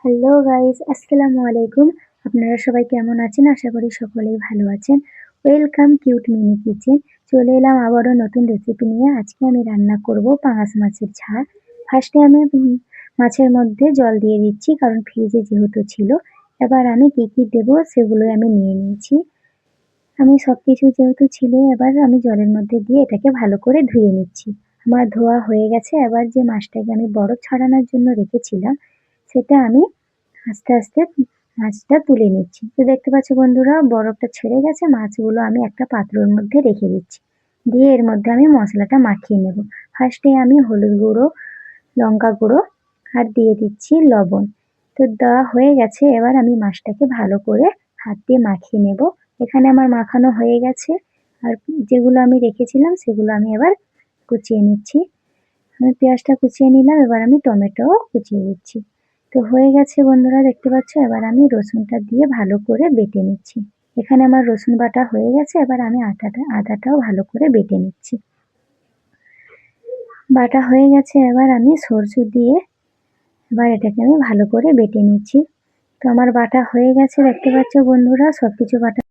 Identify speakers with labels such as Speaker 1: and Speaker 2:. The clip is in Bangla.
Speaker 1: হ্যালো গাইস, আসসালামু আলাইকুম। আপনারা সবাই কেমন আছেন? আশা করি সকলেই ভালো আছেন। Welcome cute mini kitchen. চলে এলাম আবারও নতুন রেসিপি নিয়ে। আজকে আমি রান্না করব পাঙাশ মাছের ঝাল। ফার্স্টে আমি মাছের মধ্যে জল দিয়ে দিচ্ছি কারণ ফ্রিজে যেহেতু ছিল। এবার আমি কি দেবো সেগুলো আমি নিয়ে নিয়েছি। আমি সবকিছু যেহেতু ছিল এবার আমি জলের মধ্যে দিয়ে এটাকে ভালো করে ধুয়ে নিচ্ছি। আমার ধোয়া হয়ে গেছে। এবার যে মাছটাকে আমি বরফ ছড়ানোর জন্য রেখেছিলাম সেটা আমি আস্তে মাছটা তুলে নিচ্ছি। তো দেখতে পাচ্ছ বন্ধুরা বরফটা ছেড়ে গেছে। মাছগুলো আমি একটা পাত্রের মধ্যে রেখে দিচ্ছি। দিয়ে এর মধ্যে আমি মশলাটা মাখিয়ে নেব। ফার্স্টে আমি হলুদ গুঁড়ো, লঙ্কা গুঁড়ো আর দিয়ে দিচ্ছি লবণ। তো দেওয়া হয়ে গেছে। এবার আমি মাছটাকে ভালো করে হাত দিয়ে মাখিয়ে নেব। এখানে আমার মাখানো হয়ে গেছে। আর যেগুলো আমি রেখেছিলাম সেগুলো আমি এবার কুচিয়ে নিচ্ছি। আমি পেঁয়াজটা কুচিয়ে নিলাম। এবার আমি টমেটোও কুচিয়ে দিচ্ছি। তো হয়ে গেছে বন্ধুরা, দেখতে পাচ্ছ। এবার আমি রসুনটা দিয়ে ভালো করে বেটে নিচ্ছি। এখানে আমার রসুন বাটা হয়ে গেছে। এবার আমি আদাটাও ভালো করে বেটে নিচ্ছি। বাটা হয়ে গেছে। এবার আমি সরষে দিয়ে এবার এটাকে আমি ভালো করে বেটে নিচ্ছি। তো আমার বাটা হয়ে গেছে, দেখতে পাচ্ছ বন্ধুরা। সবকিছু বাটা